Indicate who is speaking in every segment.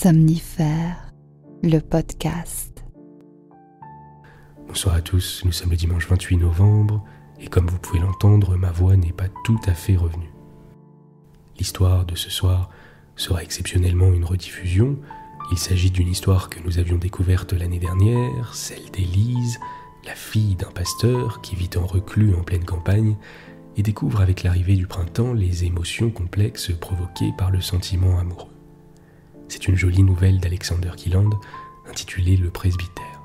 Speaker 1: Somnifère, le podcast.
Speaker 2: Bonsoir à tous, nous sommes le dimanche 28 novembre et comme vous pouvez l'entendre, ma voix n'est pas tout à fait revenue. L'histoire de ce soir sera exceptionnellement une rediffusion. Il s'agit d'une histoire que nous avions découverte l'année dernière, celle d'Élise, la fille d'un pasteur qui vit en reclus en pleine campagne et découvre avec l'arrivée du printemps les émotions complexes provoquées par le sentiment amoureux. C'est une jolie nouvelle d'Alexander Kielland intitulée « Le presbytère ».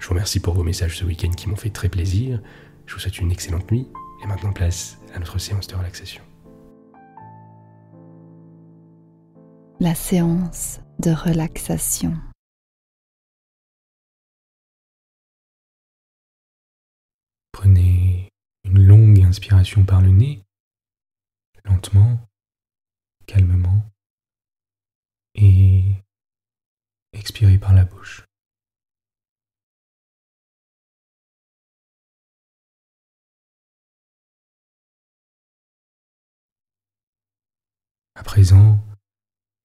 Speaker 2: Je vous remercie pour vos messages ce week-end qui m'ont fait très plaisir. Je vous souhaite une excellente nuit et maintenant place à notre séance de relaxation.
Speaker 1: La séance de relaxation.
Speaker 2: Prenez une longue inspiration par le nez, lentement, calmement, et expirez par la bouche. À présent,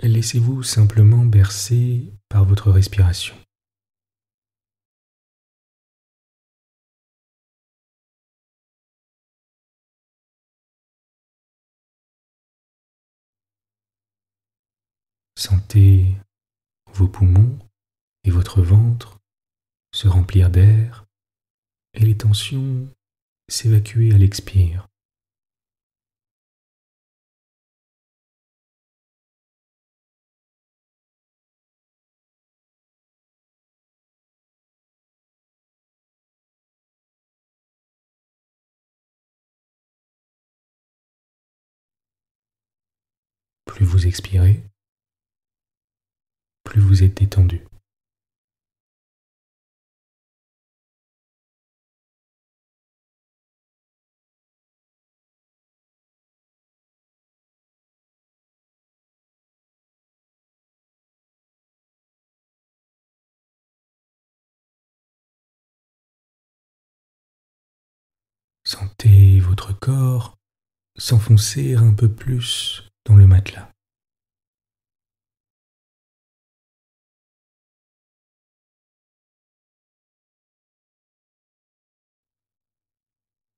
Speaker 2: laissez-vous simplement bercer par votre respiration. Sentez vos poumons et votre ventre se remplir d'air et les tensions s'évacuer à l'expire. Plus vous expirez, plus vous êtes détendu. Sentez votre corps s'enfoncer un peu plus dans le matelas.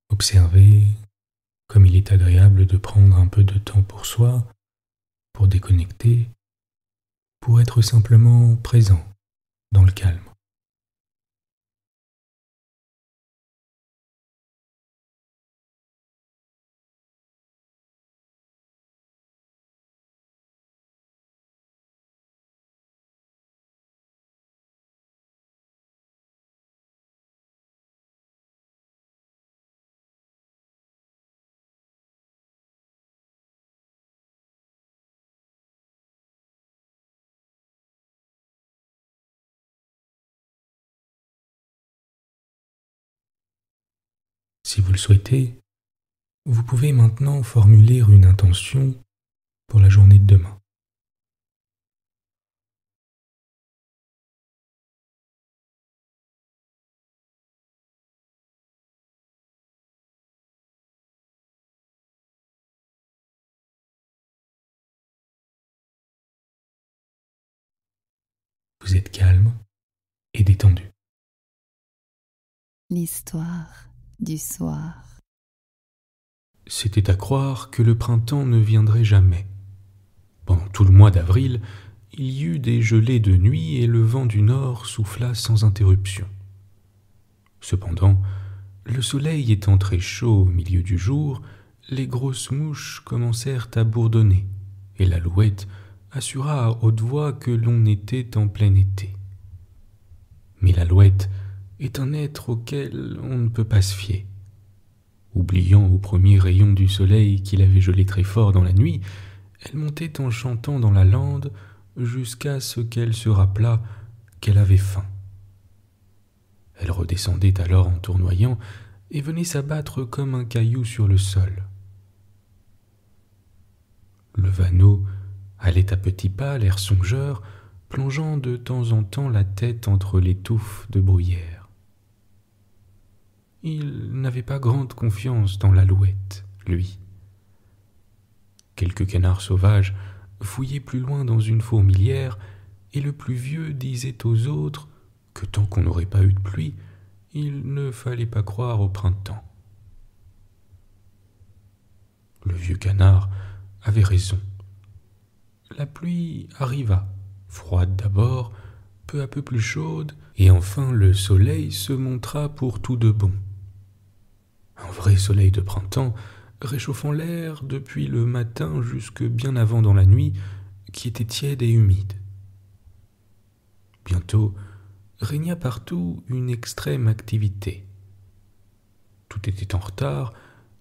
Speaker 2: Observez comme il est agréable de prendre un peu de temps pour soi, pour déconnecter, pour être simplement présent dans le calme. Si vous le souhaitez, vous pouvez maintenant formuler une intention pour la journée de demain. Vous êtes calme et détendu.
Speaker 1: L'histoire du soir.
Speaker 2: C'était à croire que le printemps ne viendrait jamais. Pendant tout le mois d'avril, il y eut des gelées de nuit et le vent du nord souffla sans interruption. Cependant, le soleil étant très chaud au milieu du jour, les grosses mouches commencèrent à bourdonner, et l'alouette assura à haute voix que l'on était en plein été. Mais l'alouette est un être auquel on ne peut pas se fier. Oubliant au premier rayon du soleil qu'il avait gelé très fort dans la nuit, elle montait en chantant dans la lande jusqu'à ce qu'elle se rappelât qu'elle avait faim. Elle redescendait alors en tournoyant et venait s'abattre comme un caillou sur le sol. Le vanneau allait à petits pas, l'air songeur, plongeant de temps en temps la tête entre les touffes de bruyère. Il n'avait pas grande confiance dans l'alouette, lui. Quelques canards sauvages fouillait plus loin dans une fourmilière, et le plus vieux disait aux autres que tant qu'on n'aurait pas eu de pluie, il ne fallait pas croire au printemps. Le vieux canard avait raison. La pluie arriva, froide d'abord, peu à peu plus chaude, et enfin le soleil se montra pour tout de bon. Un vrai soleil de printemps, réchauffant l'air depuis le matin jusque bien avant dans la nuit, qui était tiède et humide. Bientôt régna partout une extrême activité. Tout était en retard,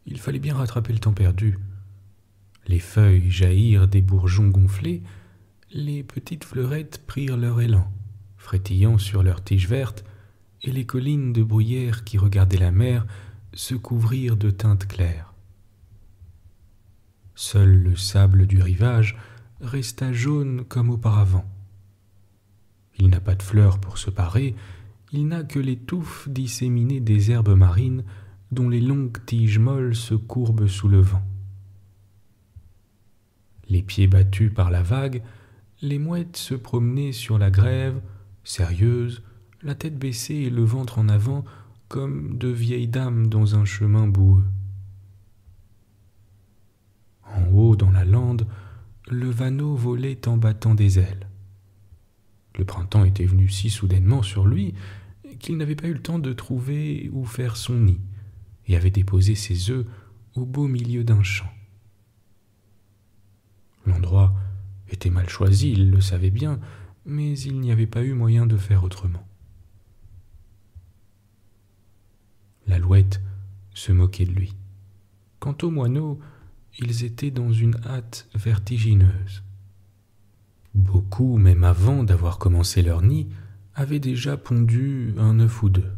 Speaker 2: il fallait bien rattraper le temps perdu. Les feuilles jaillirent des bourgeons gonflés, les petites fleurettes prirent leur élan, frétillant sur leurs tiges vertes, et les collines de bruyère qui regardaient la mer se couvrirent de teintes claires. Seul le sable du rivage resta jaune comme auparavant. Il n'a pas de fleurs pour se parer, il n'a que les touffes disséminées des herbes marines dont les longues tiges molles se courbent sous le vent. Les pieds battus par la vague, les mouettes se promenaient sur la grève, sérieuses, la tête baissée et le ventre en avant, comme de vieilles dames dans un chemin boueux. En haut, dans la lande, le vanneau volait en battant des ailes. Le printemps était venu si soudainement sur lui qu'il n'avait pas eu le temps de trouver où faire son nid et avait déposé ses œufs au beau milieu d'un champ. L'endroit était mal choisi, il le savait bien, mais il n'y avait pas eu moyen de faire autrement. L'alouette se moquait de lui. Quant aux moineaux, ils étaient dans une hâte vertigineuse. Beaucoup, même avant d'avoir commencé leur nid, avaient déjà pondu un œuf ou deux.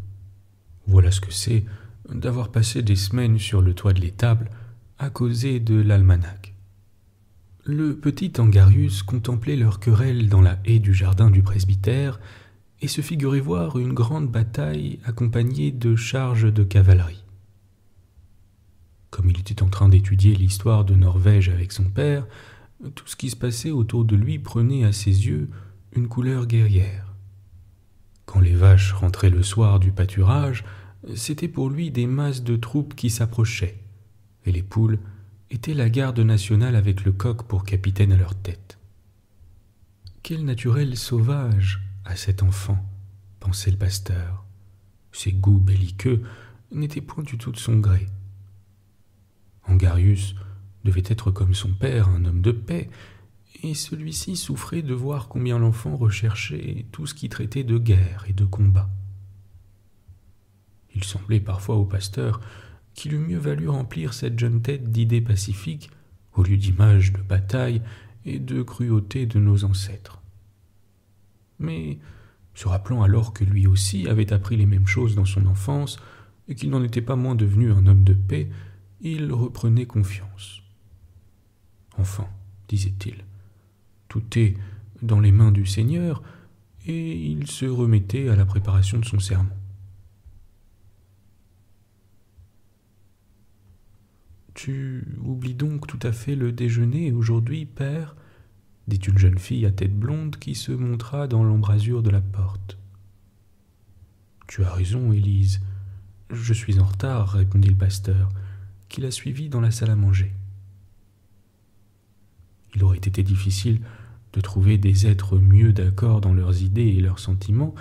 Speaker 2: Voilà ce que c'est d'avoir passé des semaines sur le toit de l'étable à causer de l'almanach. Le petit Angarius contemplait leur querelle dans la haie du jardin du presbytère et se figurait voir une grande bataille accompagnée de charges de cavalerie. Comme il était en train d'étudier l'histoire de Norvège avec son père, tout ce qui se passait autour de lui prenait à ses yeux une couleur guerrière. Quand les vaches rentraient le soir du pâturage, c'était pour lui des masses de troupes qui s'approchaient, et les poules étaient la garde nationale avec le coq pour capitaine à leur tête. Quel naturel sauvage à cet enfant, pensait le pasteur. Ses goûts belliqueux n'étaient point du tout de son gré. Angarius devait être comme son père, un homme de paix, et celui-ci souffrait de voir combien l'enfant recherchait tout ce qui traitait de guerre et de combat. Il semblait parfois au pasteur qu'il eût mieux valu remplir cette jeune tête d'idées pacifiques au lieu d'images de bataille et de cruauté de nos ancêtres. Mais, se rappelant alors que lui aussi avait appris les mêmes choses dans son enfance et qu'il n'en était pas moins devenu un homme de paix, il reprenait confiance. Enfin, disait-il, tout est dans les mains du Seigneur, et il se remettait à la préparation de son sermon. « Tu oublies donc tout à fait le déjeuner aujourd'hui, père ?» dit une jeune fille à tête blonde qui se montra dans l'embrasure de la porte. « Tu as raison, Élise. Je suis en retard, » répondit le pasteur, qui la suivit dans la salle à manger. Il aurait été difficile de trouver des êtres mieux d'accord dans leurs idées et leurs sentiments,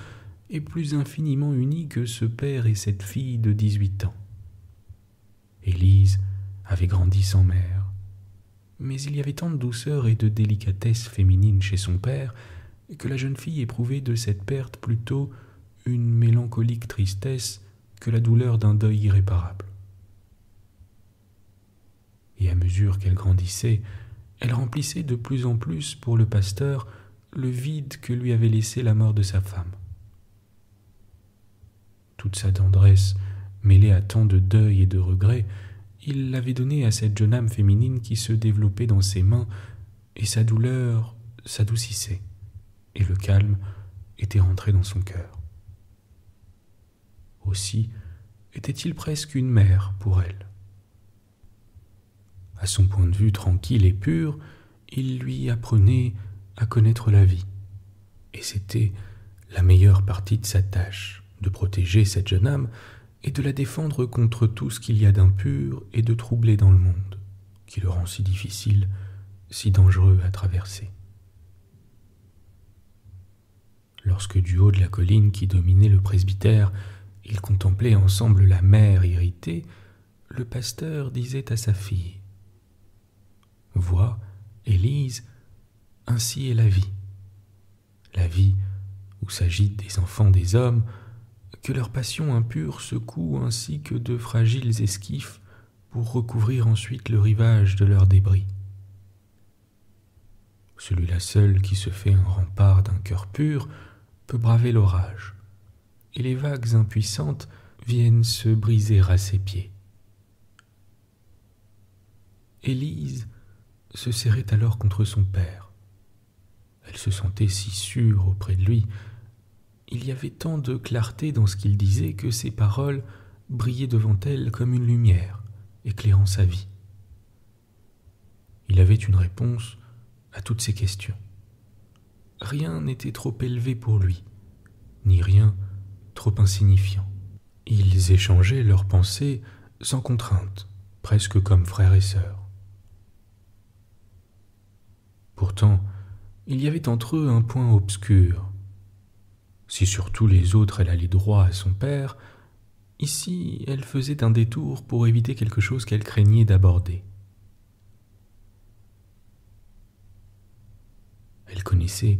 Speaker 2: et plus infiniment unis que ce père et cette fille de 18 ans. Élise avait grandi sans mère, mais il y avait tant de douceur et de délicatesse féminine chez son père que la jeune fille éprouvait de cette perte plutôt une mélancolique tristesse que la douleur d'un deuil irréparable. Et à mesure qu'elle grandissait, elle remplissait de plus en plus pour le pasteur le vide que lui avait laissé la mort de sa femme. Toute sa tendresse, mêlée à tant de deuil et de regrets, il l'avait donnée à cette jeune âme féminine qui se développait dans ses mains, et sa douleur s'adoucissait, et le calme était rentré dans son cœur. Aussi était-il presque une mère pour elle. À son point de vue tranquille et pur, il lui apprenait à connaître la vie. Et c'était la meilleure partie de sa tâche, de protéger cette jeune âme et de la défendre contre tout ce qu'il y a d'impur et de troublé dans le monde, qui le rend si difficile, si dangereux à traverser. Lorsque du haut de la colline qui dominait le presbytère, ils contemplaient ensemble la mer irritée, le pasteur disait à sa fille : « Vois, Élise, ainsi est la vie où s'agitent des enfants des hommes, que leur passion impure secoue ainsi que de fragiles esquifs pour recouvrir ensuite le rivage de leurs débris. Celui-là seul qui se fait un rempart d'un cœur pur peut braver l'orage, et les vagues impuissantes viennent se briser à ses pieds. » Élise se serrait alors contre son père. Elle se sentait si sûre auprès de lui. Il y avait tant de clarté dans ce qu'il disait que ses paroles brillaient devant elle comme une lumière, éclairant sa vie. Il avait une réponse à toutes ces questions. Rien n'était trop élevé pour lui, ni rien trop insignifiant. Ils échangeaient leurs pensées sans contrainte, presque comme frères et sœurs. Pourtant, il y avait entre eux un point obscur. Si sur tous les autres elle allait droit à son père, ici elle faisait un détour pour éviter quelque chose qu'elle craignait d'aborder. Elle connaissait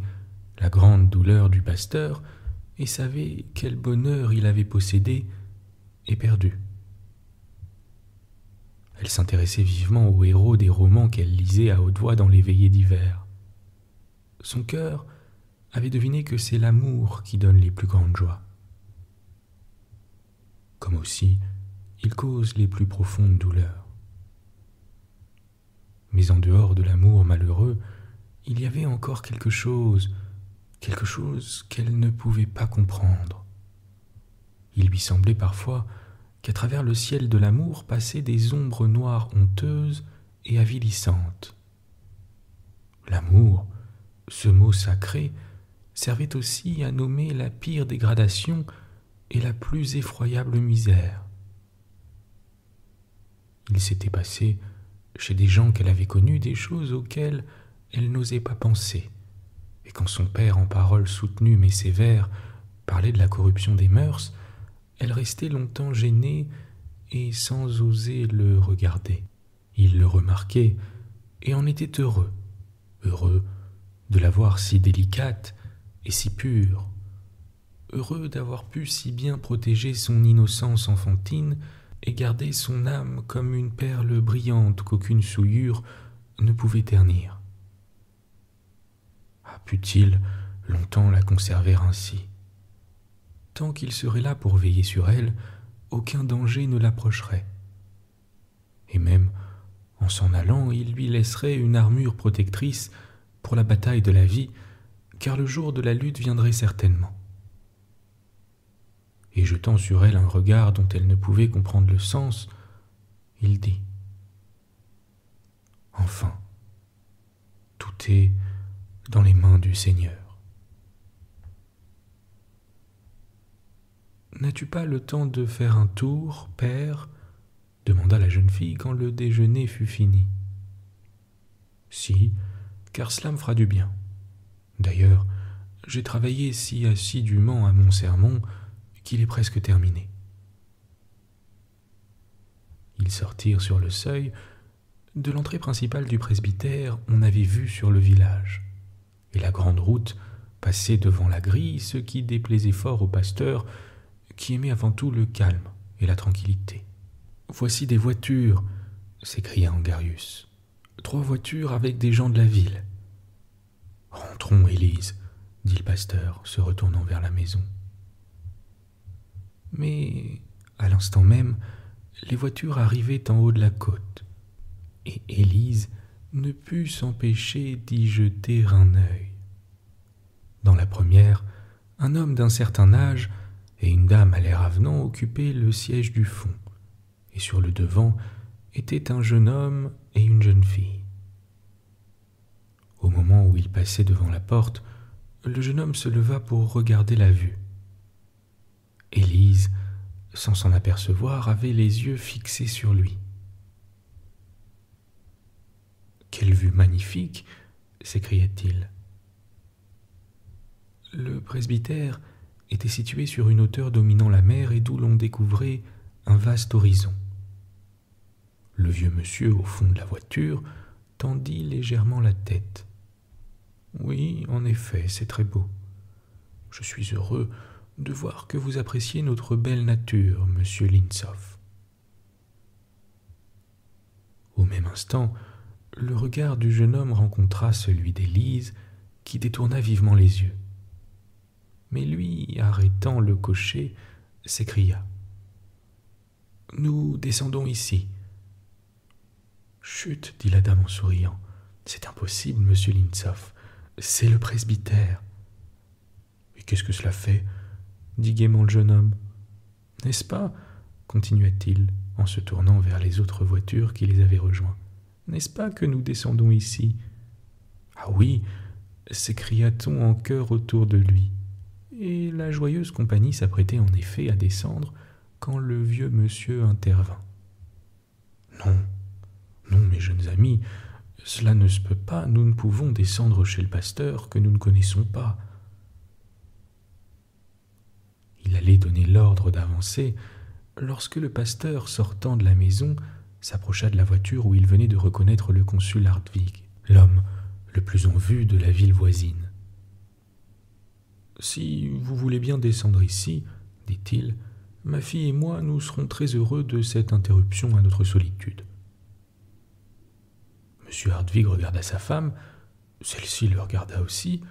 Speaker 2: la grande douleur du pasteur et savait quel bonheur il avait possédé et perdu. Elle s'intéressait vivement aux héros des romans qu'elle lisait à haute voix dans les veillées d'hiver. Son cœur avait deviné que c'est l'amour qui donne les plus grandes joies. Comme aussi, il cause les plus profondes douleurs. Mais en dehors de l'amour malheureux, il y avait encore quelque chose qu'elle ne pouvait pas comprendre. Il lui semblait parfois qu'à travers le ciel de l'amour passaient des ombres noires honteuses et avilissantes. L'amour, ce mot sacré, servait aussi à nommer la pire dégradation et la plus effroyable misère. Il s'était passé, chez des gens qu'elle avait connus, des choses auxquelles elle n'osait pas penser, et quand son père, en paroles soutenues mais sévères, parlait de la corruption des mœurs, elle restait longtemps gênée et sans oser le regarder. Il le remarquait et en était heureux de la voir si délicate et si pure, heureux d'avoir pu si bien protéger son innocence enfantine et garder son âme comme une perle brillante qu'aucune souillure ne pouvait ternir. Put-il longtemps la conserver ainsi? Tant qu'il serait là pour veiller sur elle, aucun danger ne l'approcherait. Et même, en s'en allant, il lui laisserait une armure protectrice pour la bataille de la vie, car le jour de la lutte viendrait certainement. Et jetant sur elle un regard dont elle ne pouvait comprendre le sens, il dit : « Enfin, tout est dans les mains du Seigneur. » « N'as-tu pas le temps de faire un tour, père ? » demanda la jeune fille quand le déjeuner fut fini. « Si, car cela me fera du bien. D'ailleurs, j'ai travaillé si assidûment à mon sermon qu'il est presque terminé. » Ils sortirent sur le seuil. De l'entrée principale du presbytère, on avait vue sur le village, et la grande route passait devant la grille, ce qui déplaisait fort au pasteur, qui aimait avant tout le calme et la tranquillité. « Voici des voitures !» s'écria Angarius. « 3 voitures avec des gens de la ville. »« Rentrons, Élise, » dit le pasteur, se retournant vers la maison. Mais, à l'instant même, les voitures arrivaient en haut de la côte, et Élise ne put s'empêcher d'y jeter un œil. Dans la première, un homme d'un certain âge et une dame à l'air avenant occupaient le siège du fond, et sur le devant étaient un jeune homme et une jeune fille. moment où il passait devant la porte, le jeune homme se leva pour regarder la vue. Élise, sans s'en apercevoir, avait les yeux fixés sur lui. « Quelle vue magnifique !» s'écria-t-il. Le presbytère était situé sur une hauteur dominant la mer et d'où l'on découvrait un vaste horizon. Le vieux monsieur, au fond de la voiture, tendit légèrement la tête. « Oui, en effet, c'est très beau. Je suis heureux de voir que vous appréciez notre belle nature, monsieur Linsov. » Au même instant, le regard du jeune homme rencontra celui d'Élise, qui détourna vivement les yeux. Mais lui, arrêtant le cocher, s'écria : « Nous descendons ici. »« Chut, dit la dame en souriant. C'est impossible, monsieur Linsov. C'est le presbytère. »« Et qu'est-ce que cela fait ?» dit gaiement le jeune homme. « N'est-ce pas, continua-t-il, en se tournant vers les autres voitures qui les avaient rejoints, n'est-ce pas que nous descendons ici ? » « Ah oui !» s'écria-t-on en chœur autour de lui. Et la joyeuse compagnie s'apprêtait en effet à descendre quand le vieux monsieur intervint. « Non, non, mes jeunes amis, cela ne se peut pas, nous ne pouvons descendre chez le pasteur que nous ne connaissons pas. » Il allait donner l'ordre d'avancer lorsque le pasteur, sortant de la maison, s'approcha de la voiture où il venait de reconnaître le consul Hartwig, l'homme le plus en vue de la ville voisine. « Si vous voulez bien descendre ici, dit-il, ma fille et moi, nous serons très heureux de cette interruption à notre solitude. » M. Hartwig regarda sa femme, celle-ci le regarda aussi,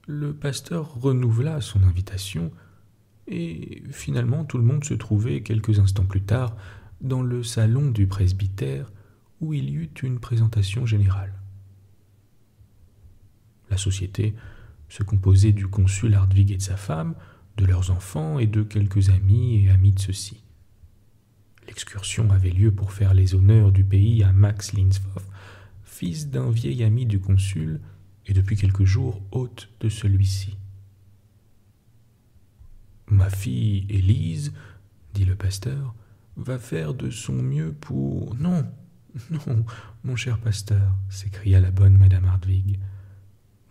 Speaker 2: le pasteur renouvela son invitation, et finalement tout le monde se trouvait quelques instants plus tard dans le salon du presbytère où il y eut une présentation générale. La société se composait du consul Hartwig et de sa femme, de leurs enfants et de quelques amis et amis de ceux-ci. L'excursion avait lieu pour faire les honneurs du pays à Max Linsov, fils d'un vieil ami du consul et depuis quelques jours hôte de celui-ci. « Ma fille Élise, dit le pasteur, va faire de son mieux pour... »« Non, non, mon cher pasteur, s'écria la bonne madame Hartwig.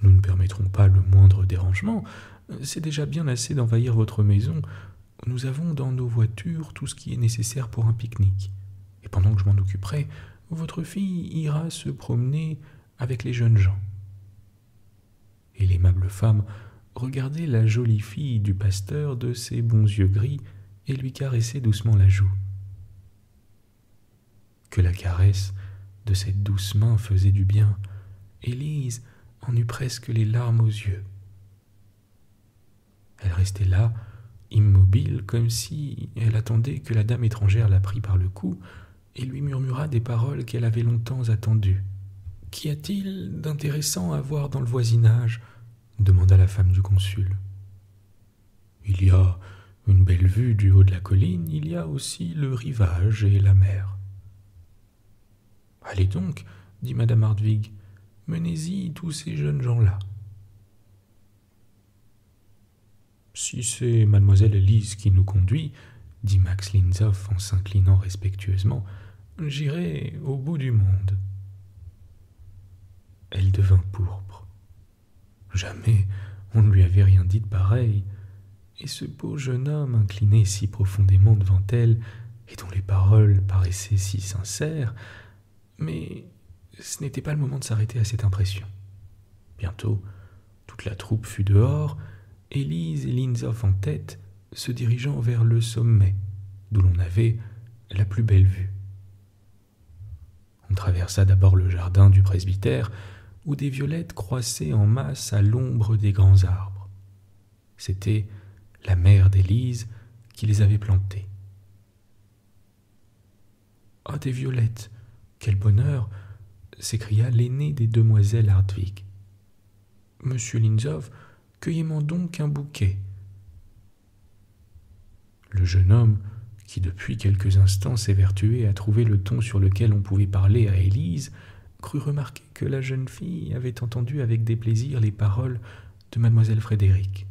Speaker 2: Nous ne permettrons pas le moindre dérangement. C'est déjà bien assez d'envahir votre maison. Nous avons dans nos voitures tout ce qui est nécessaire pour un pique-nique. Et pendant que je m'en occuperai, votre fille ira se promener avec les jeunes gens. » Et l'aimable femme regardait la jolie fille du pasteur de ses bons yeux gris et lui caressait doucement la joue. Que la caresse de cette douce main faisait du bien. Élise en eut presque les larmes aux yeux. Elle restait là, immobile, comme si elle attendait que la dame étrangère la prît par le cou et lui murmura des paroles qu'elle avait longtemps attendues. « Qu'y a-t-il d'intéressant à voir dans le voisinage ?» demanda la femme du consul. « Il y a une belle vue du haut de la colline, il y a aussi le rivage et la mer. »« Allez donc, dit madame Hartwig, menez-y tous ces jeunes gens-là. »« Si c'est mademoiselle Élise qui nous conduit, dit Max Linsov en s'inclinant respectueusement, j'irai au bout du monde. » Elle devint pourpre. Jamais on ne lui avait rien dit de pareil, et ce beau jeune homme incliné si profondément devant elle, et dont les paroles paraissaient si sincères, mais ce n'était pas le moment de s'arrêter à cette impression. Bientôt, toute la troupe fut dehors, Élise et Linsov en tête, se dirigeant vers le sommet, d'où l'on avait la plus belle vue. On traversa d'abord le jardin du presbytère, où des violettes croissaient en masse à l'ombre des grands arbres. C'était la mère d'Élise qui les avait plantées. « Ah, des violettes, quel bonheur !» s'écria l'aînée des demoiselles Hartwig. « Monsieur Linsov, cueillez-moi donc un bouquet. » Le jeune homme, qui depuis quelques instants s'évertuait à trouver le ton sur lequel on pouvait parler à Élise, crut remarquer que la jeune fille avait entendu avec déplaisir les paroles de mademoiselle Frédéric.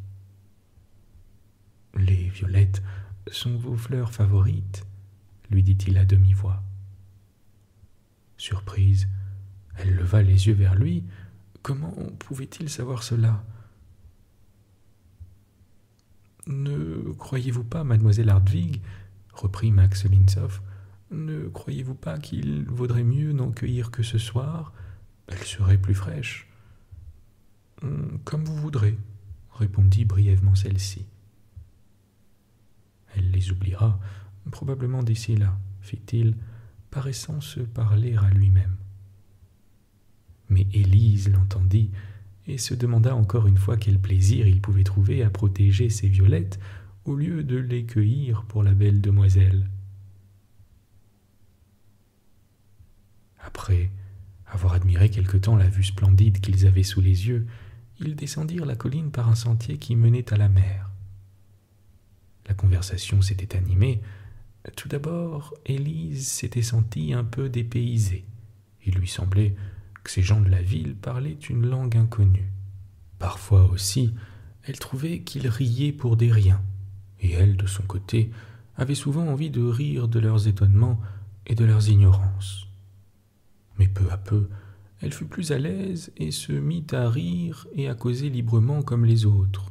Speaker 2: « Les violettes sont vos fleurs favorites », lui dit-il à demi-voix. Surprise, elle leva les yeux vers lui. Comment pouvait-il savoir cela ? « Ne croyez-vous pas, mademoiselle Hartwig, reprit Max Linsoff, ne croyez-vous pas qu'il vaudrait mieux n'en cueillir que ce soir ? Elle serait plus fraîche. »« Comme vous voudrez, » répondit brièvement celle-ci. « Elle les oubliera, probablement d'ici là, » fit-il, paraissant se parler à lui-même. Mais Élise l'entendit et se demanda encore une fois quel plaisir il pouvait trouver à protéger ses violettes au lieu de les cueillir pour la belle demoiselle. Après avoir admiré quelque temps la vue splendide qu'ils avaient sous les yeux, ils descendirent la colline par un sentier qui menait à la mer. La conversation s'était animée. Tout d'abord, Élise s'était sentie un peu dépaysée. Il lui semblait que ces gens de la ville parlaient une langue inconnue. Parfois aussi, elle trouvait qu'ils riaient pour des riens, et elle, de son côté, avait souvent envie de rire de leurs étonnements et de leurs ignorances. Mais peu à peu, elle fut plus à l'aise et se mit à rire et à causer librement comme les autres.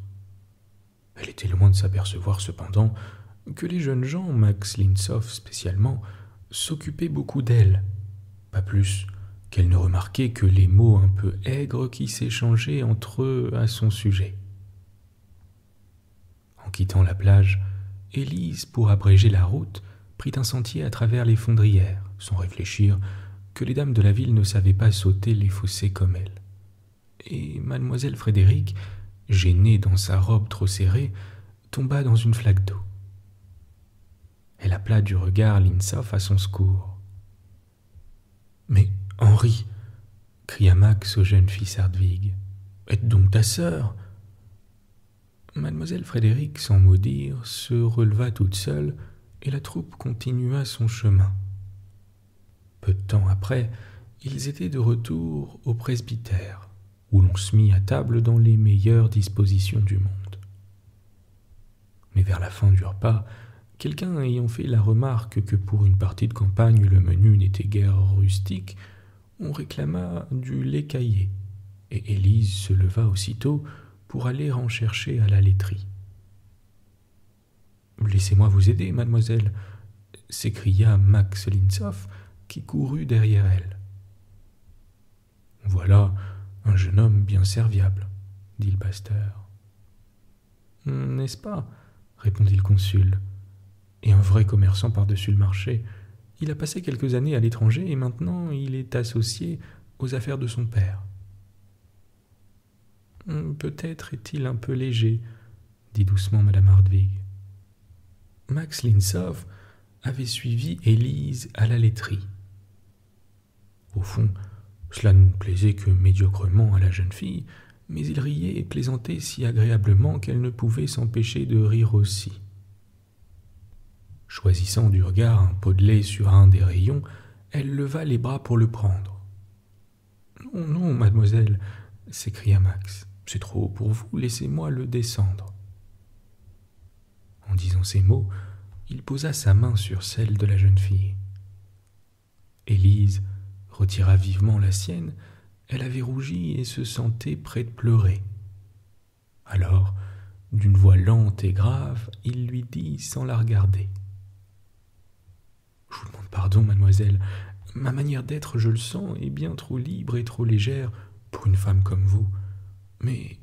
Speaker 2: Elle était loin de s'apercevoir cependant que les jeunes gens, Max Linsoff spécialement, s'occupaient beaucoup d'elle, pas plus qu'elle ne remarquait que les mots un peu aigres qui s'échangeaient entre eux à son sujet. En quittant la plage, Élise, pour abréger la route, prit un sentier à travers les fondrières, sans réfléchir que les dames de la ville ne savaient pas sauter les fossés comme elle. Et mademoiselle Frédéric, gênée dans sa robe trop serrée, tomba dans une flaque d'eau. Elle appela du regard Linsoff à son secours. « Mais Henri !» cria Max au jeune fils Hartwig. « Aide donc ta sœur !» Mademoiselle Frédéric, sans mot dire, se releva toute seule et la troupe continua son chemin. Peu de temps après, ils étaient de retour au presbytère, où l'on se mit à table dans les meilleures dispositions du monde. Mais vers la fin du repas, quelqu'un ayant fait la remarque que pour une partie de campagne le menu n'était guère rustique, on réclama du lait caillé, et Élise se leva aussitôt pour aller en chercher à la laiterie. « Laissez-moi vous aider, mademoiselle » s'écria Max Linsoff, qui courut derrière elle. « Voilà un jeune homme bien serviable, » dit le pasteur. « N'est-ce pas ?» répondit le consul. « Et un vrai commerçant par-dessus le marché. Il a passé quelques années à l'étranger et maintenant il est associé aux affaires de son père. »« Peut-être est-il un peu léger, » dit doucement madame Hartwig. Max Linsoff avait suivi Élise à la laiterie. Au fond, cela ne plaisait que médiocrement à la jeune fille, mais il riait et plaisantait si agréablement qu'elle ne pouvait s'empêcher de rire aussi. Choisissant du regard un pot de lait sur un des rayons, elle leva les bras pour le prendre. « Non, non, mademoiselle !» s'écria Max. « C'est trop haut pour vous, laissez-moi le descendre. » En disant ces mots, il posa sa main sur celle de la jeune fille. Élise retira vivement la sienne. Elle avait rougi et se sentait près de pleurer. Alors, d'une voix lente et grave, il lui dit sans la regarder. « Je vous demande pardon, mademoiselle. Ma manière d'être, je le sens, est bien trop libre et trop légère pour une femme comme vous. Mais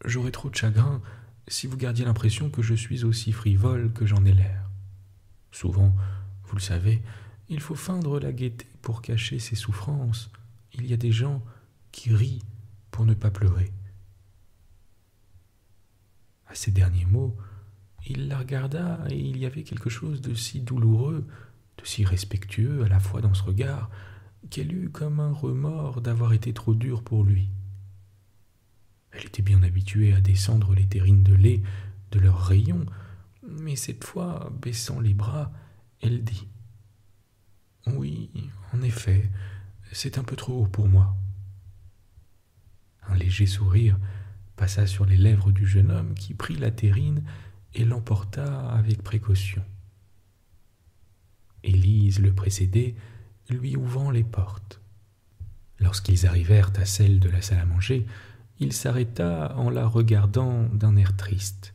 Speaker 2: j'aurais trop de chagrin si vous gardiez l'impression que je suis aussi frivole que j'en ai l'air. Souvent, vous le savez, il faut feindre la gaieté pour cacher ses souffrances. Il y a des gens qui rient pour ne pas pleurer. » À ces derniers mots, il la regarda et il y avait quelque chose de si douloureux, de si respectueux à la fois dans ce regard, qu'elle eut comme un remords d'avoir été trop dure pour lui. Elle était bien habituée à descendre les terrines de lait de leurs rayons, mais cette fois, baissant les bras, elle dit « Oui, en effet, c'est un peu trop haut pour moi. » Un léger sourire passa sur les lèvres du jeune homme qui prit la terrine et l'emporta avec précaution. Élise le précédait, lui ouvrant les portes. Lorsqu'ils arrivèrent à celle de la salle à manger, il s'arrêta en la regardant d'un air triste.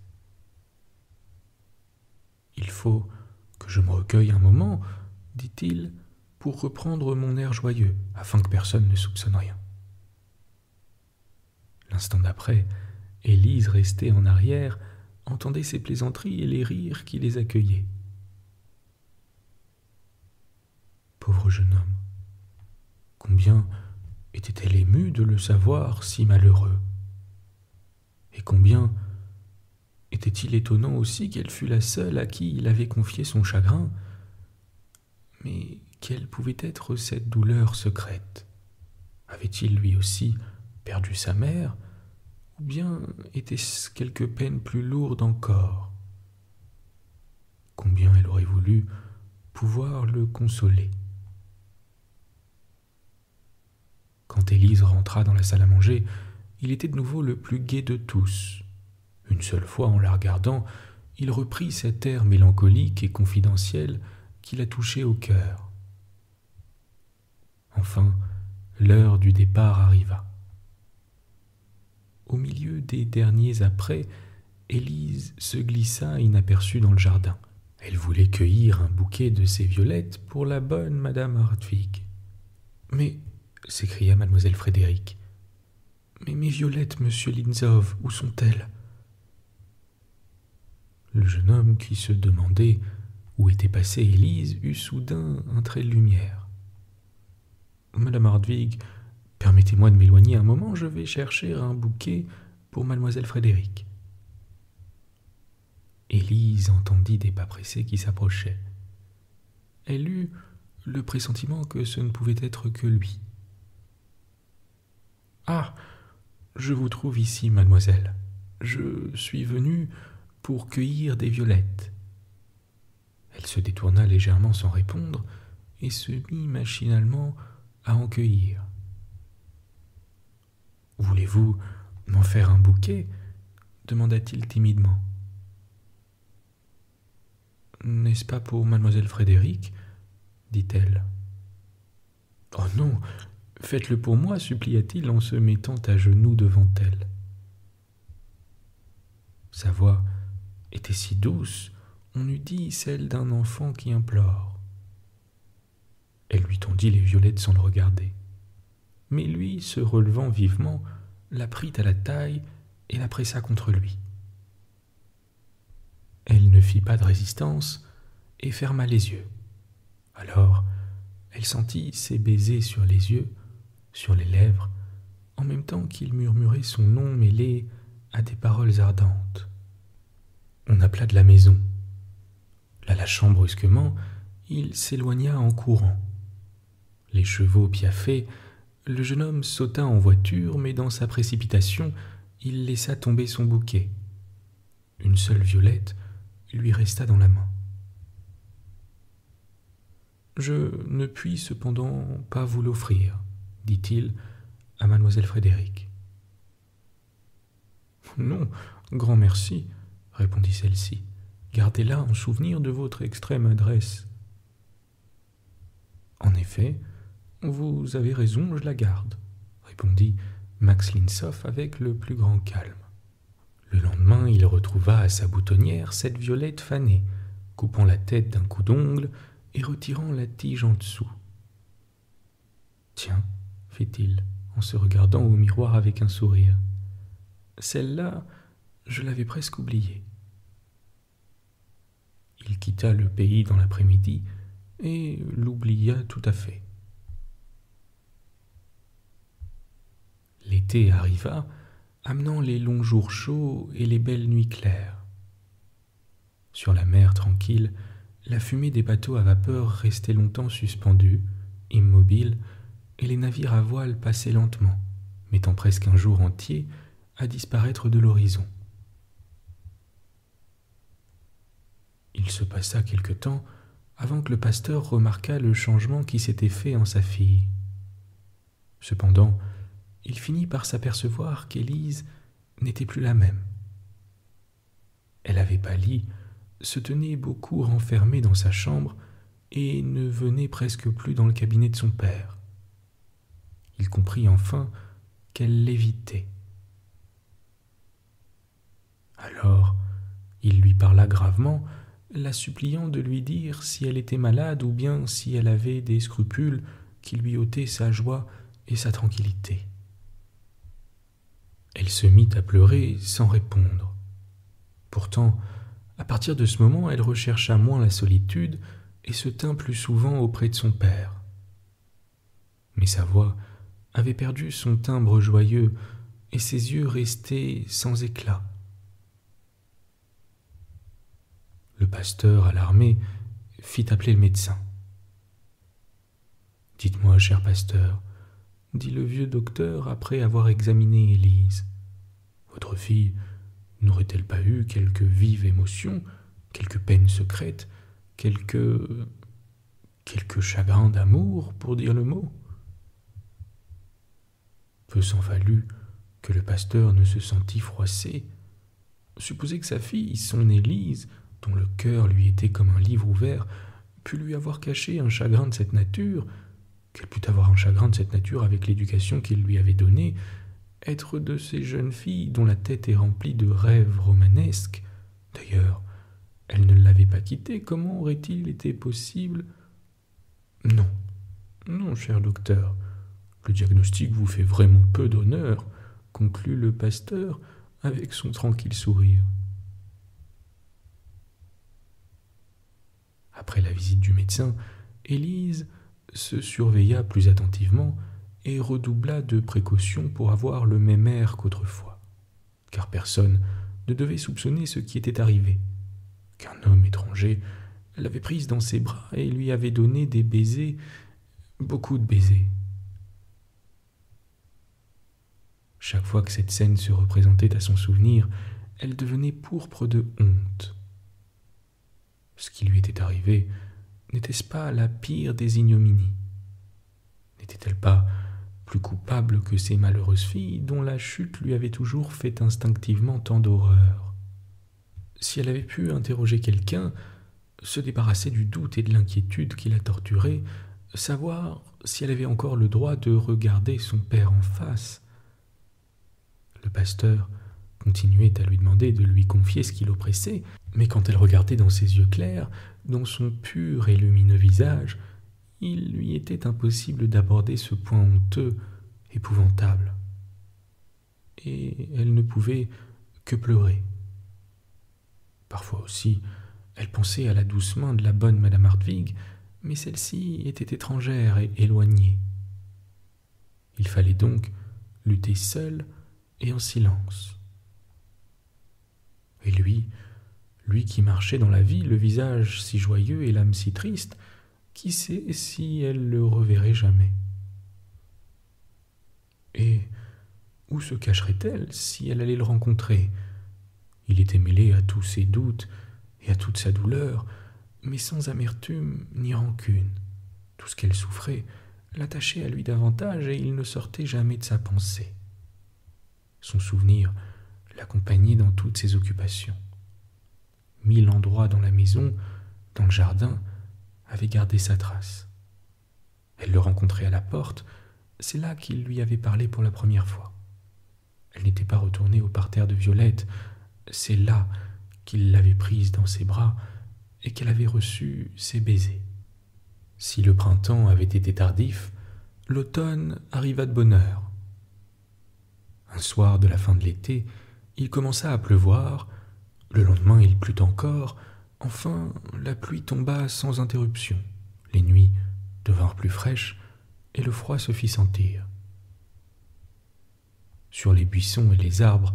Speaker 2: « Il faut que je me recueille un moment, dit-il, pour reprendre mon air joyeux, afin que personne ne soupçonne rien. » L'instant d'après, Élise, restée en arrière, entendait ces plaisanteries et les rires qui les accueillaient. Pauvre jeune homme, combien était-elle émue de le savoir si malheureux, et combien était-il étonnant aussi qu'elle fût la seule à qui il avait confié son chagrin. Mais quelle pouvait être cette douleur secrète? Avait-il lui aussi perdu sa mère, ou bien était-ce quelque peine plus lourde encore? Combien elle aurait voulu pouvoir le consoler. Quand Élise rentra dans la salle à manger, il était de nouveau le plus gai de tous. Une seule fois, en la regardant, il reprit cet air mélancolique et confidentiel qui la touchait au cœur. Enfin, l'heure du départ arriva. Au milieu des derniers après, Élise se glissa inaperçue dans le jardin. Elle voulait cueillir un bouquet de ces violettes pour la bonne madame Hartwig. « Mais, s'écria mademoiselle Frédéric, « mais mes violettes, monsieur Linzov, où sont-elles » Le jeune homme qui se demandait où était passée Élise eut soudain un trait de lumière. « Madame Hartwig, permettez-moi de m'éloigner un moment, je vais chercher un bouquet pour mademoiselle Frédéric. » Élise entendit des pas pressés qui s'approchaient. Elle eut le pressentiment que ce ne pouvait être que lui. « Ah, je vous trouve ici, mademoiselle. Je suis venue pour cueillir des violettes. » Elle se détourna légèrement sans répondre et se mit machinalement à en cueillir. « Voulez-vous m'en faire un bouquet » demanda-t-il timidement. « N'est-ce pas pour mademoiselle Frédéric » dit-elle. « Oh non, faites-le pour moi » supplia-t-il en se mettant à genoux devant elle. Sa voix était si douce, on eût dit celle d'un enfant qui implore. Elle lui tendit les violettes sans le regarder. Mais lui, se relevant vivement, la prit à la taille et la pressa contre lui. Elle ne fit pas de résistance et ferma les yeux. Alors, elle sentit ses baisers sur les yeux, sur les lèvres, en même temps qu'il murmurait son nom mêlé à des paroles ardentes. On appela de la maison. La lâchant brusquement, il s'éloigna en courant. Les chevaux piaffaient, le jeune homme sauta en voiture, mais dans sa précipitation, il laissa tomber son bouquet. Une seule violette lui resta dans la main. « Je ne puis cependant pas vous l'offrir, » dit-il à mademoiselle Frédéric. « Non, grand merci, » répondit celle-ci. « Gardez-la en souvenir de votre extrême adresse. » « En effet, vous avez raison, je la garde, » répondit Max Linzov avec le plus grand calme. Le lendemain, il retrouva à sa boutonnière cette violette fanée, coupant la tête d'un coup d'ongle et retirant la tige en dessous. « Tiens, » fit-il, en se regardant au miroir avec un sourire, « celle-là, je l'avais presque oubliée. » Il quitta le pays dans l'après-midi et l'oublia tout à fait. L'été arriva, amenant les longs jours chauds et les belles nuits claires. Sur la mer tranquille, la fumée des bateaux à vapeur restait longtemps suspendue, immobile, et les navires à voile passaient lentement, mettant presque un jour entier à disparaître de l'horizon. Il se passa quelque temps avant que le pasteur remarquât le changement qui s'était fait en sa fille. Cependant, il finit par s'apercevoir qu'Élise n'était plus la même. Elle avait pâli, se tenait beaucoup renfermée dans sa chambre et ne venait presque plus dans le cabinet de son père. Il comprit enfin qu'elle l'évitait. Alors, il lui parla gravement, la suppliant de lui dire si elle était malade ou bien si elle avait des scrupules qui lui ôtaient sa joie et sa tranquillité. Elle se mit à pleurer sans répondre. Pourtant, à partir de ce moment, elle rechercha moins la solitude et se tint plus souvent auprès de son père. Mais sa voix avait perdu son timbre joyeux et ses yeux restaient sans éclat. Le pasteur, alarmé, fit appeler le médecin. « Dites-moi, cher pasteur, » dit le vieux docteur après avoir examiné Élise, « votre fille n'aurait-elle pas eu quelque vive émotion, quelque peine secrète, quelque chagrin d'amour, pour dire le mot ?» Peu s'en fallut que le pasteur ne se sentît froissé. Supposez que sa fille, son Élise, dont le cœur lui était comme un livre ouvert, pût lui avoir caché un chagrin de cette nature, qu'elle pût avoir un chagrin de cette nature avec l'éducation qu'il lui avait donnée, être de ces jeunes filles dont la tête est remplie de rêves romanesques. D'ailleurs, elle ne l'avait pas quitté, comment aurait-il été possible ? Non, non, cher docteur, le diagnostic vous fait vraiment peu d'honneur, conclut le pasteur avec son tranquille sourire. Après la visite du médecin, Élise se surveilla plus attentivement et redoubla de précautions pour avoir le même air qu'autrefois, car personne ne devait soupçonner ce qui était arrivé, qu'un homme étranger l'avait prise dans ses bras et lui avait donné des baisers, beaucoup de baisers. Chaque fois que cette scène se représentait à son souvenir, elle devenait pourpre de honte. Ce qui lui était arrivé, n'était-ce pas la pire des ignominies ? N'était-elle pas plus coupable que ces malheureuses filles dont la chute lui avait toujours fait instinctivement tant d'horreur ? Si elle avait pu interroger quelqu'un, se débarrasser du doute et de l'inquiétude qui la torturaient, savoir si elle avait encore le droit de regarder son père en face. Le pasteur continuait à lui demander de lui confier ce qui l'oppressait, mais quand elle regardait dans ses yeux clairs, dans son pur et lumineux visage, il lui était impossible d'aborder ce point honteux, épouvantable. Et elle ne pouvait que pleurer. Parfois aussi, elle pensait à la douce main de la bonne Madame Hartwig, mais celle-ci était étrangère et éloignée. Il fallait donc lutter seul et en silence. Et lui qui marchait dans la vie, le visage si joyeux et l'âme si triste, qui sait si elle le reverrait jamais ? Et où se cacherait-elle si elle allait le rencontrer ? Il était mêlé à tous ses doutes et à toute sa douleur, mais sans amertume ni rancune. Tout ce qu'elle souffrait l'attachait à lui davantage et il ne sortait jamais de sa pensée. Son souvenir l'accompagnait dans toutes ses occupations. 1000 endroits dans la maison, dans le jardin, avaient gardé sa trace. Elle le rencontrait à la porte, c'est là qu'il lui avait parlé pour la première fois. Elle n'était pas retournée au parterre de violettes, c'est là qu'il l'avait prise dans ses bras et qu'elle avait reçu ses baisers. Si le printemps avait été tardif, l'automne arriva de bonne heure. Un soir de la fin de l'été, il commença à pleuvoir, le lendemain il plut encore, enfin la pluie tomba sans interruption, les nuits devinrent plus fraîches et le froid se fit sentir. Sur les buissons et les arbres,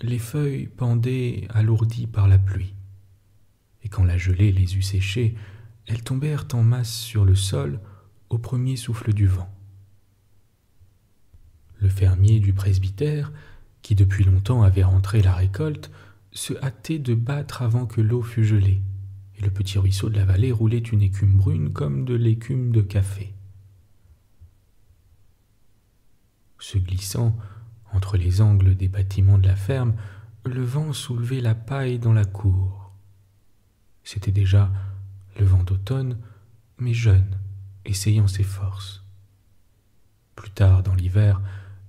Speaker 2: les feuilles pendaient alourdies par la pluie, et quand la gelée les eut séchées, elles tombèrent en masse sur le sol au premier souffle du vent. Le fermier du presbytère, qui depuis longtemps avait rentré la récolte, se hâtait de battre avant que l'eau fût gelée, et le petit ruisseau de la vallée roulait une écume brune comme de l'écume de café. Se glissant entre les angles des bâtiments de la ferme, le vent soulevait la paille dans la cour. C'était déjà le vent d'automne, mais jeune, essayant ses forces. Plus tard dans l'hiver,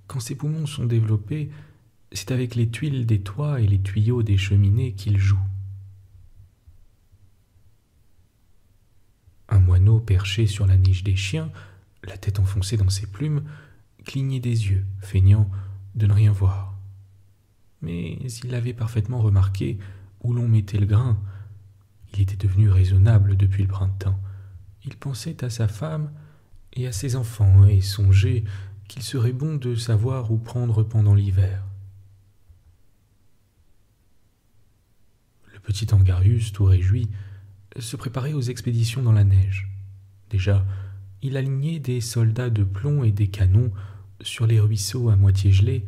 Speaker 2: quand ses poumons sont développés, c'est avec les tuiles des toits et les tuyaux des cheminées qu'il joue. Un moineau perché sur la niche des chiens, la tête enfoncée dans ses plumes, clignait des yeux, feignant de ne rien voir. Mais il avait parfaitement remarqué où l'on mettait le grain. Il était devenu raisonnable depuis le printemps. Il pensait à sa femme et à ses enfants et songeait qu'il serait bon de savoir où prendre pendant l'hiver. Le petit Angarus, tout réjoui, se préparait aux expéditions dans la neige. Déjà, il alignait des soldats de plomb et des canons sur les ruisseaux à moitié gelés,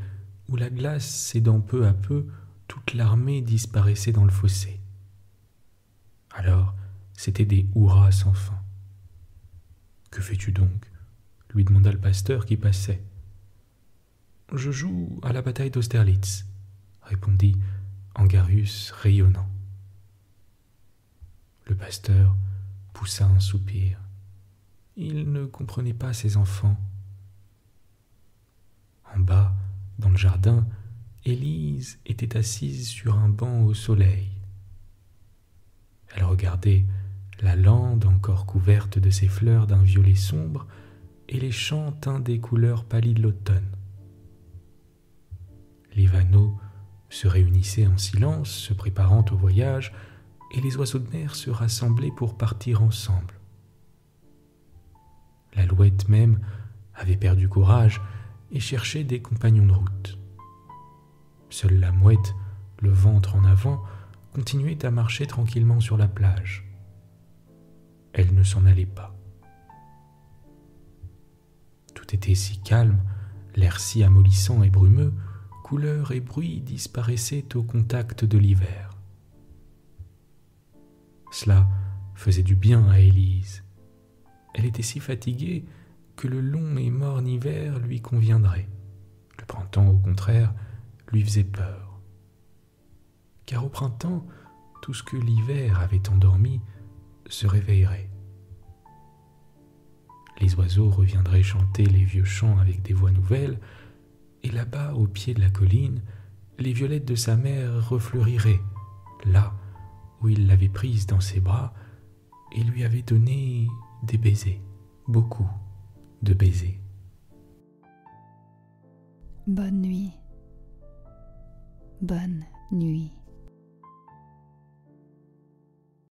Speaker 2: où la glace cédant peu à peu, toute l'armée disparaissait dans le fossé. Alors, c'étaient des hurrahs sans fin. « Que fais-tu donc ?» lui demanda le pasteur qui passait. « Je joue à la bataille d'Austerlitz », répondit Angarus rayonnant. Le pasteur poussa un soupir. Il ne comprenait pas ses enfants. En bas, dans le jardin, Élise était assise sur un banc au soleil. Elle regardait la lande encore couverte de ses fleurs d'un violet sombre et les champs teints des couleurs pâlies de l'automne. Les vanneaux se réunissaient en silence, se préparant au voyage, et les oiseaux de mer se rassemblaient pour partir ensemble. L'alouette même avait perdu courage et cherchait des compagnons de route. Seule la mouette, le ventre en avant, continuait à marcher tranquillement sur la plage. Elle ne s'en allait pas. Tout était si calme, l'air si amollissant et brumeux, couleurs et bruits disparaissaient au contact de l'hiver. Cela faisait du bien à Élise. Elle était si fatiguée que le long et morne hiver lui conviendrait. Le printemps, au contraire, lui faisait peur. Car au printemps, tout ce que l'hiver avait endormi se réveillerait. Les oiseaux reviendraient chanter les vieux chants avec des voix nouvelles, et là-bas, au pied de la colline, les violettes de sa mère refleuriraient, là où il l'avait prise dans ses bras et lui avait donné des baisers, beaucoup de baisers.
Speaker 1: Bonne nuit. Bonne nuit.